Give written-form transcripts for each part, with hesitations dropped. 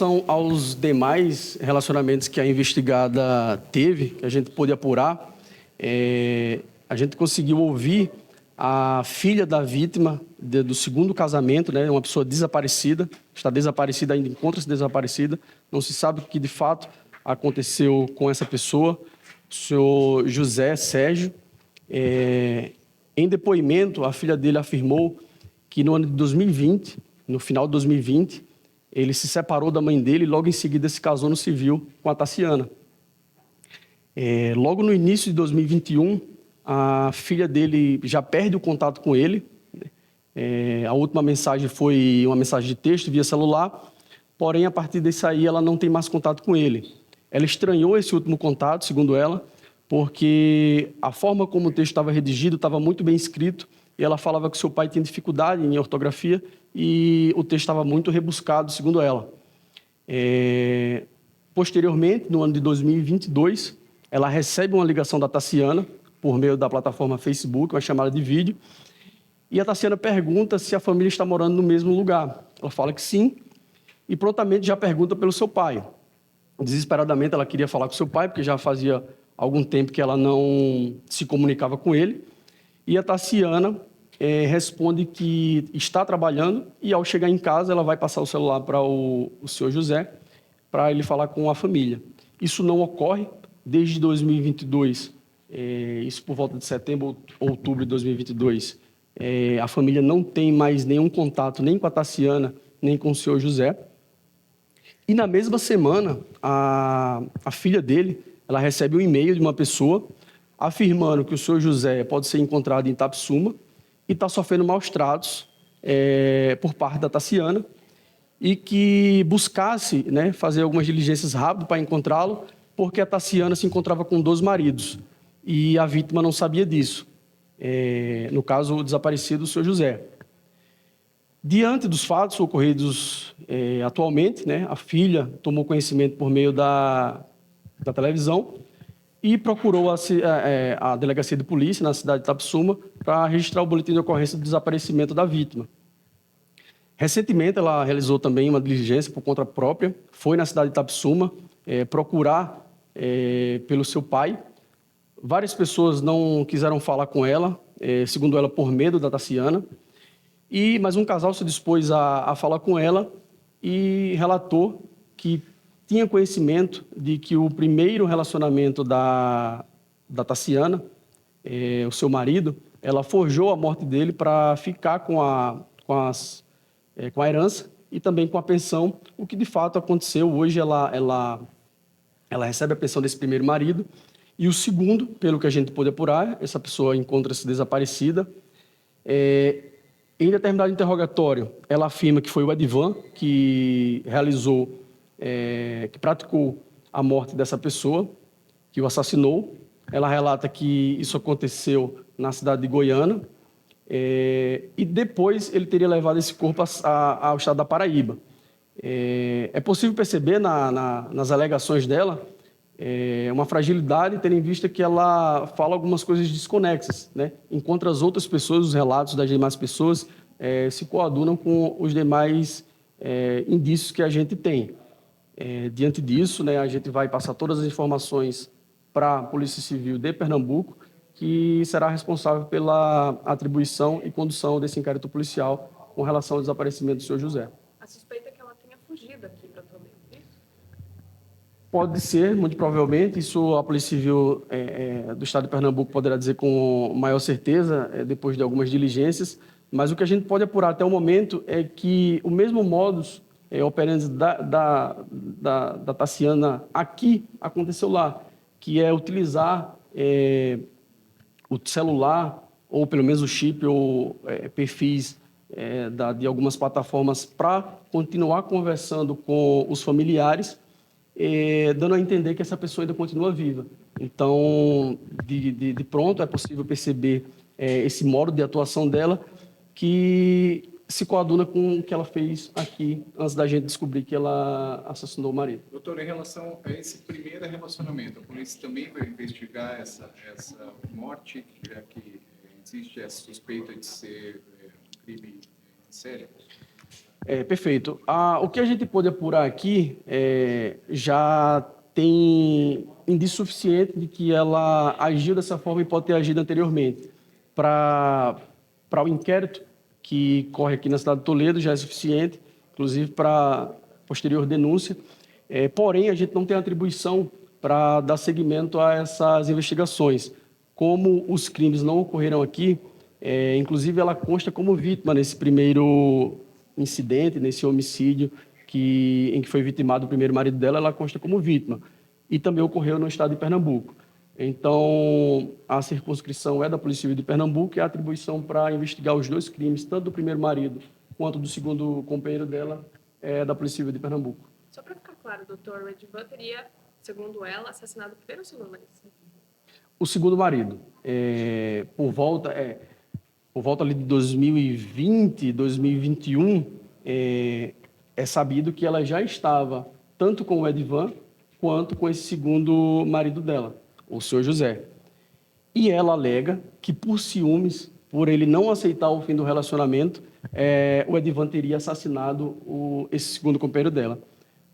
relação aos demais relacionamentos que a investigada teve, que a gente pôde apurar, a gente conseguiu ouvir a filha da vítima do segundo casamento, né, uma pessoa desaparecida, está desaparecida, ainda encontra-se desaparecida, não se sabe o que de fato aconteceu com essa pessoa, o senhor José Sérgio. Em depoimento, a filha dele afirmou que no ano de 2020, no final de 2020, ele se separou da mãe dele e logo em seguida se casou no civil com a Tassiana. Logo no início de 2021, a filha dele já perde o contato com ele. A última mensagem foi uma mensagem de texto via celular, porém, a partir disso aí, ela não tem mais contato com ele. Ela estranhou esse último contato, segundo ela, porque a forma como o texto estava redigido estava muito bem escrito, e ela falava que seu pai tinha dificuldade em ortografia e o texto estava muito rebuscado, segundo ela. Posteriormente, no ano de 2022, ela recebe uma ligação da Tassiana, por meio da plataforma Facebook, uma chamada de vídeo, e a Tassiana pergunta se a família está morando no mesmo lugar. Ela fala que sim, e prontamente já pergunta pelo seu pai. Desesperadamente, ela queria falar com seu pai, porque já fazia algum tempo que ela não se comunicava com ele, e a Tassiana responde que está trabalhando e, ao chegar em casa, ela vai passar o celular para o senhor José, para ele falar com a família. Isso não ocorre desde 2022, isso por volta de setembro, outubro de 2022. A família não tem mais nenhum contato, nem com a Tassiana, nem com o senhor José. E na mesma semana, a filha dele, ela recebe um e-mail de uma pessoa afirmando que o senhor José pode ser encontrado em Itapsuma e está sofrendo maus tratos por parte da Tassiana e que buscasse, né, fazer algumas diligências rápido para encontrá-lo, porque a Tassiana se encontrava com 2 maridos e a vítima não sabia disso. No caso, o desaparecido, o senhor José. Diante dos fatos ocorridos atualmente, né, a filha tomou conhecimento por meio da televisão e procurou a delegacia de polícia na cidade de Itapsuma para registrar o boletim de ocorrência do desaparecimento da vítima. Recentemente, ela realizou também uma diligência por conta própria, foi na cidade de Itapsuma procurar pelo seu pai. Várias pessoas não quiseram falar com ela, segundo ela, por medo da Tassiana, mas um casal se dispôs a falar com ela e relatou que tinha conhecimento de que o primeiro relacionamento da Tassiana, o seu marido, ela forjou a morte dele para ficar com a herança e também com a pensão, o que de fato aconteceu. Hoje ela recebe a pensão desse primeiro marido e o segundo, pelo que a gente pôde apurar, essa pessoa encontra-se desaparecida. Em determinado interrogatório, ela afirma que foi o Edivan que realizou, que praticou a morte dessa pessoa, que o assassinou. Ela relata que isso aconteceu na cidade de Goiânia, e depois ele teria levado esse corpo ao estado da Paraíba. É possível perceber nas alegações dela uma fragilidade, tendo em vista que ela fala algumas coisas desconexas, né? Enquanto as outras pessoas, os relatos das demais pessoas se coadunam com os demais indícios que a gente tem. Diante disso, né, a gente vai passar todas as informações para a Polícia Civil de Pernambuco, que será responsável pela atribuição e condução desse inquérito policial com relação ao desaparecimento do senhor José. A suspeita é que ela tenha fugido aqui para Toledo, isso? Pode ser, muito provavelmente. Isso a Polícia Civil do Estado de Pernambuco poderá dizer com maior certeza, depois de algumas diligências, mas o que a gente pode apurar até o momento é que o mesmo modus operandi da Tassiana aqui aconteceu lá, que é utilizar o celular, ou pelo menos o chip, ou perfis de algumas plataformas para continuar conversando com os familiares, dando a entender que essa pessoa ainda continua viva. Então, de pronto, é possível perceber esse modo de atuação dela, que se coaduna com o que ela fez aqui, antes da gente descobrir que ela assassinou o marido. Doutor, em relação a esse primeiro relacionamento, a polícia também vai investigar essa morte, já que existe essa suspeita de ser um crime em série? Perfeito. O que a gente pôde apurar aqui já tem indício suficiente de que ela agiu dessa forma e pode ter agido anteriormente. Para o inquérito que corre aqui na cidade de Toledo já é suficiente, inclusive para posterior denúncia. Porém, a gente não tem atribuição para dar seguimento a essas investigações. Como os crimes não ocorreram aqui, inclusive ela consta como vítima nesse primeiro incidente, nesse homicídio em que foi vitimado o primeiro marido dela, ela consta como vítima. E também ocorreu no estado de Pernambuco. Então, a circunscrição é da Polícia Civil de Pernambuco e a atribuição para investigar os dois crimes, tanto do primeiro marido quanto do segundo companheiro dela, é da Polícia Civil de Pernambuco. Só para ficar claro, doutor, o Edivan teria, segundo ela, assassinado o primeiro ou o segundo marido? O segundo marido, por volta ali de 2020, 2021, é sabido que ela já estava tanto com o Edivan quanto com esse segundo marido dela, o senhor José. E ela alega que, por ciúmes, por ele não aceitar o fim do relacionamento, o Edivan teria assassinado esse segundo companheiro dela.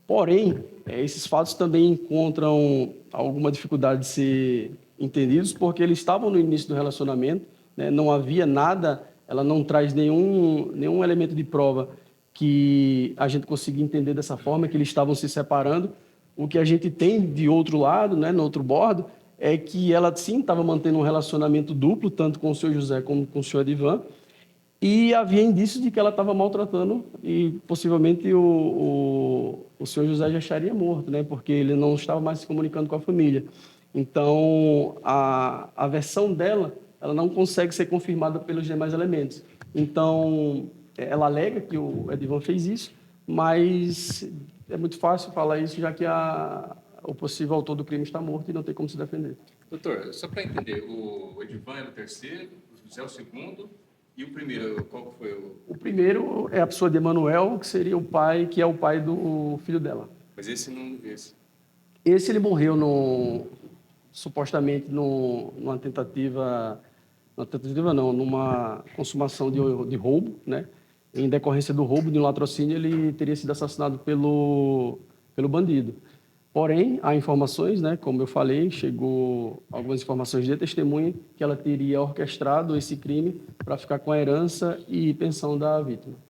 Porém, esses fatos também encontram alguma dificuldade de ser entendidos, porque eles estavam no início do relacionamento, né? Não havia nada, ela não traz nenhum elemento de prova que a gente consiga entender dessa forma, que eles estavam se separando. O que a gente tem de outro lado, né, no outro bordo, é que ela sim estava mantendo um relacionamento duplo, tanto com o senhor José como com o senhor Edivan, e havia indícios de que ela estava maltratando e possivelmente o senhor José já estaria morto, né, porque ele não estava mais se comunicando com a família. Então, a versão dela, ela não consegue ser confirmada pelos demais elementos. Então, ela alega que o Edivan fez isso, mas é muito fácil falar isso, já que o possível autor do crime está morto e não tem como se defender. Doutor, só para entender, o Edivan era o terceiro, o José é o segundo, e o primeiro, qual que foi o... O primeiro é a pessoa de Emanuel, que seria o pai, que é o pai do filho dela. Mas esse não... Esse ele morreu supostamente numa tentativa não, numa consumação de roubo, né? Em decorrência do roubo de um latrocínio, ele teria sido assassinado pelo bandido. Porém, há informações, né, como eu falei, chegou algumas informações de testemunha que ela teria orquestrado esse crime para ficar com a herança e pensão da vítima.